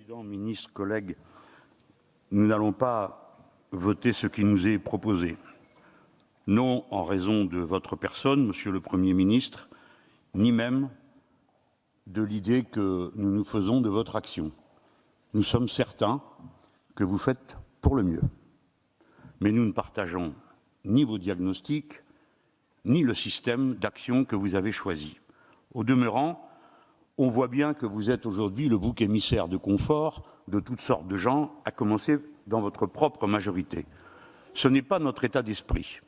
Président, ministre, collègues, nous n'allons pas voter ce qui nous est proposé. Non en raison de votre personne, Monsieur le Premier ministre, ni même de l'idée que nous nous faisons de votre action. Nous sommes certains que vous faites pour le mieux. Mais nous ne partageons ni vos diagnostics, ni le système d'action que vous avez choisi. Au demeurant, on voit bien que vous êtes aujourd'hui le bouc émissaire de confort de toutes sortes de gens, à commencer dans votre propre majorité. Ce n'est pas notre état d'esprit.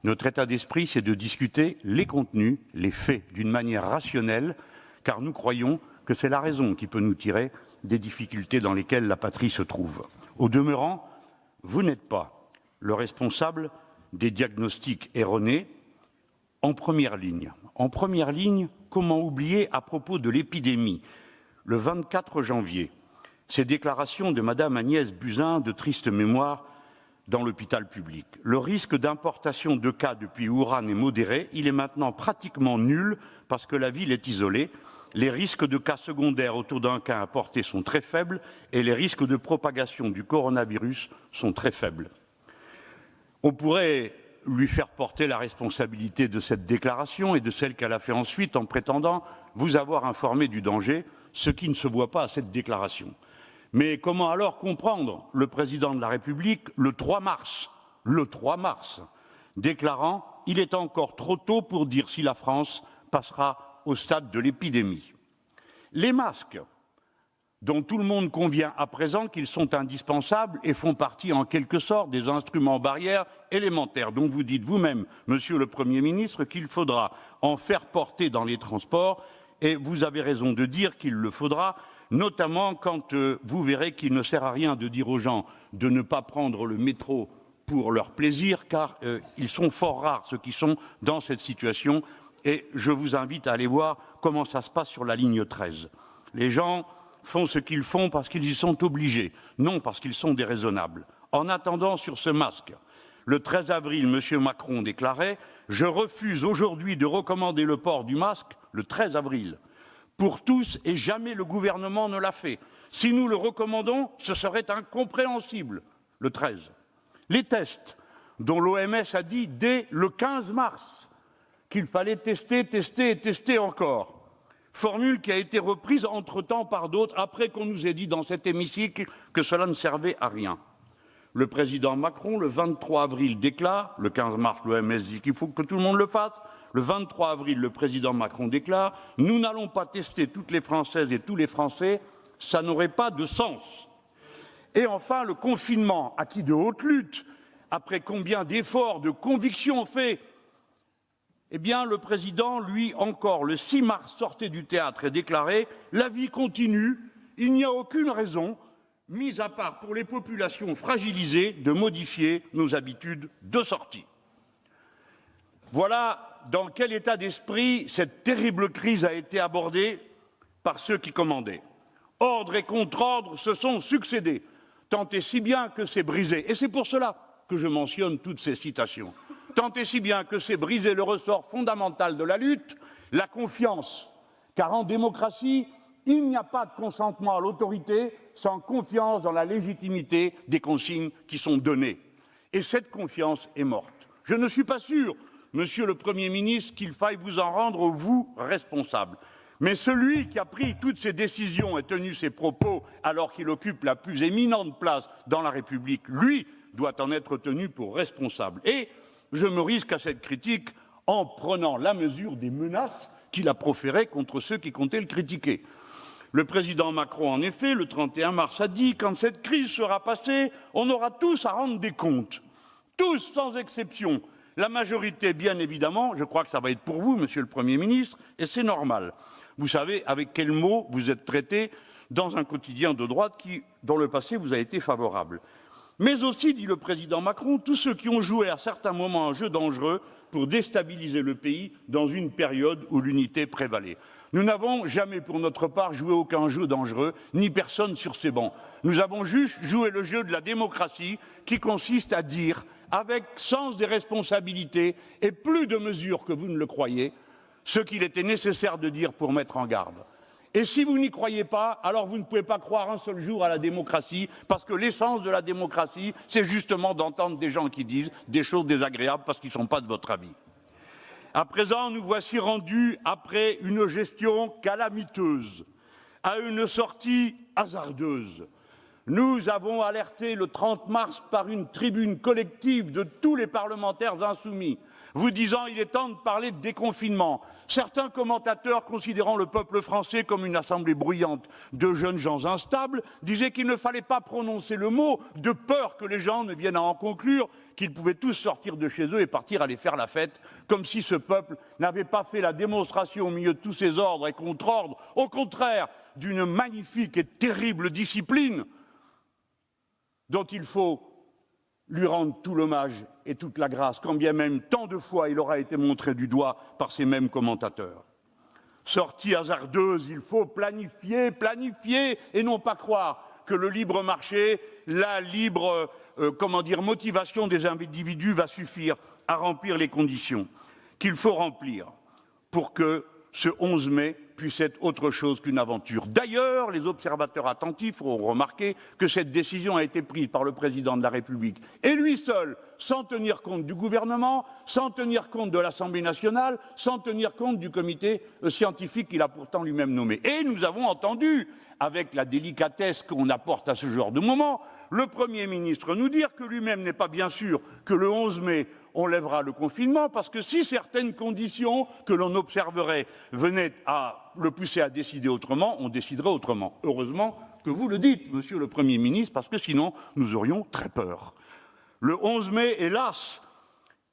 Notre état d'esprit, c'est de discuter les contenus, les faits, d'une manière rationnelle, car nous croyons que c'est la raison qui peut nous tirer des difficultés dans lesquelles la patrie se trouve. Au demeurant, vous n'êtes pas le responsable des diagnostics erronés en première ligne. En première ligne, comment oublier à propos de l'épidémie, le 24 janvier, ces déclarations de Madame Agnès Buzyn de triste mémoire dans l'hôpital public. Le risque d'importation de cas depuis Wuhan est modéré, il est maintenant pratiquement nul parce que la ville est isolée. Les risques de cas secondaires autour d'un cas importé sont très faibles et les risques de propagation du coronavirus sont très faibles. On pourrait lui faire porter la responsabilité de cette déclaration et de celle qu'elle a fait ensuite en prétendant vous avoir informé du danger, ce qui ne se voit pas à cette déclaration. Mais comment alors comprendre le président de la République le 3 mars, déclarant « Il est encore trop tôt pour dire si la France passera au stade de l'épidémie ». Les masques, dont tout le monde convient à présent qu'ils sont indispensables et font partie en quelque sorte des instruments barrières élémentaires, dont vous dites vous-même, Monsieur le Premier ministre, qu'il faudra en faire porter dans les transports, et vous avez raison de dire qu'il le faudra, notamment quand vous verrez qu'il ne sert à rien de dire aux gens de ne pas prendre le métro pour leur plaisir, car ils sont fort rares ceux qui sont dans cette situation, et je vous invite à aller voir comment ça se passe sur la ligne 13. Les gens font ce qu'ils font parce qu'ils y sont obligés, non parce qu'ils sont déraisonnables. En attendant, sur ce masque, le 13 avril, M. Macron déclarait « Je refuse aujourd'hui de recommander le port du masque, le 13 avril, pour tous et jamais le gouvernement ne l'a fait. Si nous le recommandons, ce serait incompréhensible, le 13. Les tests, dont l'OMS a dit dès le 15 mars qu'il fallait tester, tester et tester encore. Formule qui a été reprise entre-temps par d'autres, après qu'on nous ait dit dans cet hémicycle que cela ne servait à rien. Le président Macron, le 23 avril, déclare, le 15 mars, l'OMS dit qu'il faut que tout le monde le fasse, le 23 avril, le président Macron déclare « Nous n'allons pas tester toutes les Françaises et tous les Français, ça n'aurait pas de sens ». Et enfin, le confinement, acquis de haute lutte, après combien d'efforts, de convictions faits. Eh bien, le président, lui, encore, le 6 mars, sortait du théâtre et déclarait « La vie continue, il n'y a aucune raison, mis à part pour les populations fragilisées, de modifier nos habitudes de sortie ». Voilà dans quel état d'esprit cette terrible crise a été abordée par ceux qui commandaient. Ordre et contre-ordre se sont succédés, tant et si bien que c'est brisé. Et c'est pour cela que je mentionne toutes ces citations. Tant et si bien que c'est briser le ressort fondamental de la lutte, la confiance. Car en démocratie, il n'y a pas de consentement à l'autorité sans confiance dans la légitimité des consignes qui sont données. Et cette confiance est morte. Je ne suis pas sûr, Monsieur le Premier ministre, qu'il faille vous en rendre, vous, responsable. Mais celui qui a pris toutes ces décisions et tenu ces propos alors qu'il occupe la plus éminente place dans la République, lui, doit en être tenu pour responsable. Et je me risque à cette critique en prenant la mesure des menaces qu'il a proférées contre ceux qui comptaient le critiquer. Le président Macron, en effet, le 31 mars, a dit « Quand cette crise sera passée, on aura tous à rendre des comptes. Tous, sans exception. La majorité, bien évidemment, je crois que ça va être pour vous, Monsieur le Premier ministre, et c'est normal. Vous savez avec quels mots vous êtes traité dans un quotidien de droite qui, dans le passé, vous a été favorable. Mais aussi, dit le président Macron, tous ceux qui ont joué à certains moments un jeu dangereux pour déstabiliser le pays dans une période où l'unité prévalait. Nous n'avons jamais, pour notre part, joué aucun jeu dangereux, ni personne sur ces bancs. Nous avons juste joué le jeu de la démocratie qui consiste à dire, avec sens des responsabilités et plus de mesures que vous ne le croyez, ce qu'il était nécessaire de dire pour mettre en garde. Et si vous n'y croyez pas, alors vous ne pouvez pas croire un seul jour à la démocratie, parce que l'essence de la démocratie, c'est justement d'entendre des gens qui disent des choses désagréables parce qu'ils ne sont pas de votre avis. À présent, nous voici rendus, après une gestion calamiteuse, à une sortie hasardeuse. Nous avons alerté le 30 mars par une tribune collective de tous les parlementaires insoumis, vous disant il est temps de parler de déconfinement. Certains commentateurs, considérant le peuple français comme une assemblée bruyante de jeunes gens instables, disaient qu'il ne fallait pas prononcer le mot de peur que les gens ne viennent à en conclure qu'ils pouvaient tous sortir de chez eux et partir aller faire la fête, comme si ce peuple n'avait pas fait la démonstration au milieu de tous ces ordres et contre-ordres, au contraire d'une magnifique et terrible discipline dont il faut lui rendre tout l'hommage et toute la grâce, quand bien même tant de fois il aura été montré du doigt par ces mêmes commentateurs. Sortie hasardeuse, il faut planifier, planifier et non pas croire que le libre marché, la libre motivation des individus va suffire à remplir les conditions qu'il faut remplir pour que ce 11 mai puisse être autre chose qu'une aventure. D'ailleurs, les observateurs attentifs auront remarqué que cette décision a été prise par le président de la République, et lui seul, sans tenir compte du gouvernement, sans tenir compte de l'Assemblée nationale, sans tenir compte du comité scientifique qu'il a pourtant lui-même nommé. Et nous avons entendu, avec la délicatesse qu'on apporte à ce genre de moment, le Premier ministre nous dire que lui-même n'est pas bien sûr que le 11 mai, on lèvera le confinement, parce que si certaines conditions que l'on observerait venaient à le pousser à décider autrement, on déciderait autrement. Heureusement que vous le dites, Monsieur le Premier ministre, parce que sinon nous aurions très peur. Le 11 mai, hélas,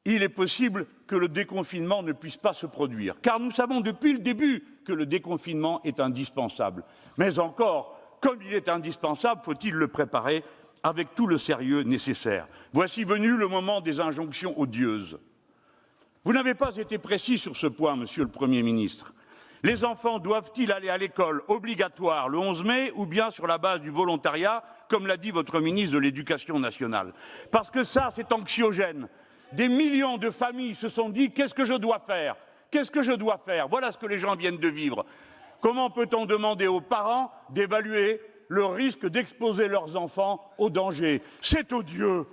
il est possible que le déconfinement ne puisse pas se produire, car nous savons depuis le début que le déconfinement est indispensable. Mais encore, comme il est indispensable, faut-il le préparer avec tout le sérieux nécessaire. Voici venu le moment des injonctions odieuses. Vous n'avez pas été précis sur ce point, Monsieur le Premier ministre. Les enfants doivent-ils aller à l'école obligatoire le 11 mai ou bien sur la base du volontariat, comme l'a dit votre ministre de l'Éducation nationale? Parce que ça, c'est anxiogène. Des millions de familles se sont dit « qu'est-ce que je dois faire ? Qu'est-ce que je dois faire ?» Voilà ce que les gens viennent de vivre. Comment peut-on demander aux parents d'évaluer le risque d'exposer leurs enfants au danger? C'est odieux.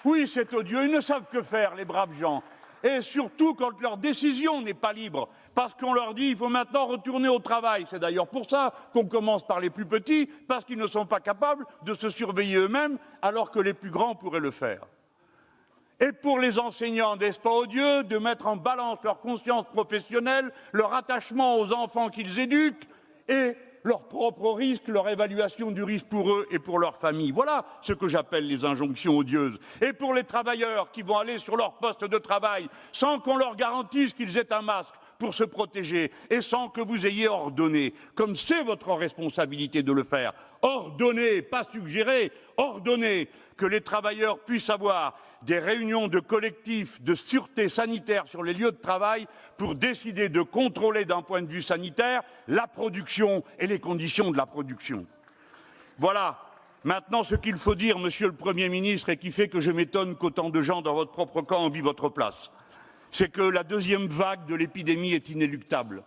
Oui, c'est odieux. Ils ne savent que faire, les braves gens. Et surtout quand leur décision n'est pas libre, parce qu'on leur dit il faut maintenant retourner au travail. C'est d'ailleurs pour ça qu'on commence par les plus petits, parce qu'ils ne sont pas capables de se surveiller eux-mêmes, alors que les plus grands pourraient le faire. Et pour les enseignants, n'est-ce pas odieux de mettre en balance leur conscience professionnelle, leur attachement aux enfants qu'ils éduquent et leur propre risque, leur évaluation du risque pour eux et pour leur famille. Voilà ce que j'appelle les injonctions odieuses. Et pour les travailleurs qui vont aller sur leur poste de travail sans qu'on leur garantisse qu'ils aient un masque pour se protéger et sans que vous ayez ordonné, comme c'est votre responsabilité de le faire, ordonner, pas suggérer, ordonner que les travailleurs puissent avoir des réunions de collectifs de sûreté sanitaire sur les lieux de travail pour décider de contrôler d'un point de vue sanitaire la production et les conditions de la production. Voilà maintenant ce qu'il faut dire, Monsieur le Premier ministre, et qui fait que je m'étonne qu'autant de gens dans votre propre camp envient votre place. C'est que la deuxième vague de l'épidémie est inéluctable.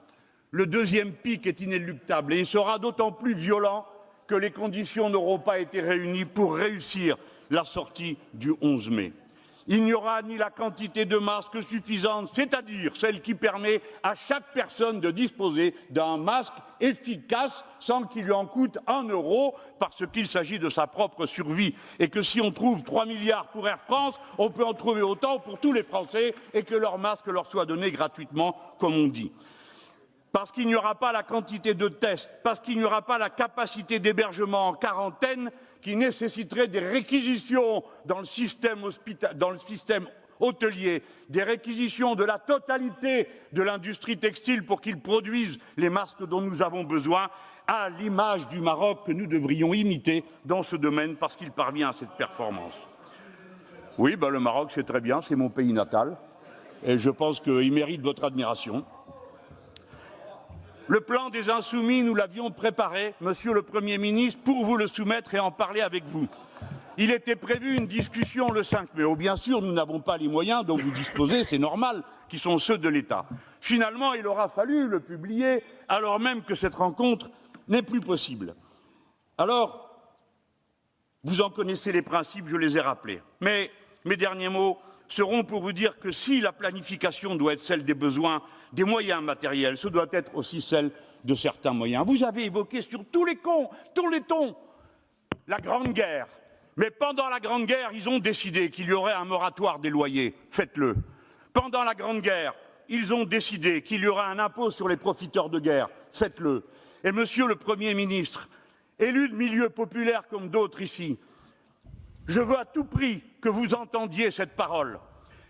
Le deuxième pic est inéluctable et il sera d'autant plus violent que les conditions n'auront pas été réunies pour réussir la sortie du 11 mai. Il n'y aura ni la quantité de masques suffisante, c'est-à-dire celle qui permet à chaque personne de disposer d'un masque efficace sans qu'il lui en coûte 1 euro, parce qu'il s'agit de sa propre survie. Et que si on trouve 3 milliards pour Air France, on peut en trouver autant pour tous les Français et que leur masque leur soit donné gratuitement, comme on dit. Parce qu'il n'y aura pas la quantité de tests, parce qu'il n'y aura pas la capacité d'hébergement en quarantaine qui nécessiterait des réquisitions dans le système hôtelier, des réquisitions de la totalité de l'industrie textile pour qu'ils produisent les masques dont nous avons besoin, à l'image du Maroc que nous devrions imiter dans ce domaine parce qu'il parvient à cette performance. Oui, le Maroc, c'est très bien, c'est mon pays natal et je pense qu'il mérite votre admiration. Le plan des Insoumis, nous l'avions préparé, Monsieur le Premier ministre, pour vous le soumettre et en parler avec vous. Il était prévu une discussion le 5 mai. Oh, bien sûr, nous n'avons pas les moyens dont vous disposez, c'est normal, qui sont ceux de l'État. Finalement, il aura fallu le publier, alors même que cette rencontre n'est plus possible. Alors, vous en connaissez les principes, je les ai rappelés. Mais mes derniers mots seront pour vous dire que si la planification doit être celle des besoins, des moyens matériels, ce doit être aussi celle de certains moyens. Vous avez évoqué sur tous les tons, la Grande Guerre. Mais pendant la Grande Guerre, ils ont décidé qu'il y aurait un moratoire des loyers. Faites-le. Pendant la Grande Guerre, ils ont décidé qu'il y aurait un impôt sur les profiteurs de guerre. Faites-le. Et Monsieur le Premier ministre, élu de milieu populaire comme d'autres ici, je veux à tout prix que vous entendiez cette parole.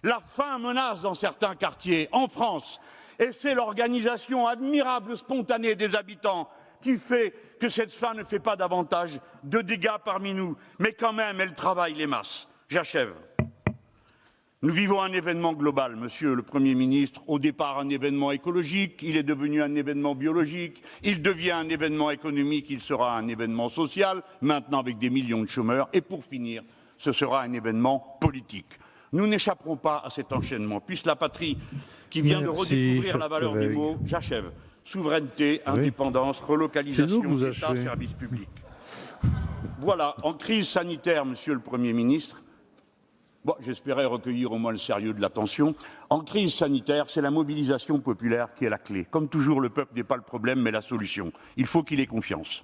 La faim menace dans certains quartiers, en France, et c'est l'organisation admirable, spontanée des habitants qui fait que cette faim ne fait pas davantage de dégâts parmi nous, mais quand même, elle travaille les masses. J'achève. Nous vivons un événement global, Monsieur le Premier ministre, au départ un événement écologique, il est devenu un événement biologique, il devient un événement économique, il sera un événement social, maintenant avec des millions de chômeurs, et pour finir, ce sera un événement politique. Nous n'échapperons pas à cet enchaînement, puisque la patrie qui vient de redécouvrir la valeur du mot, j'achève, souveraineté, indépendance, relocalisation, État, service public. Voilà, en crise sanitaire, Monsieur le Premier ministre, bon, j'espérais recueillir au moins le sérieux de l'attention. En crise sanitaire, c'est la mobilisation populaire qui est la clé. Comme toujours, le peuple n'est pas le problème, mais la solution. Il faut qu'il ait confiance.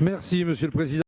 Merci, Monsieur le Président.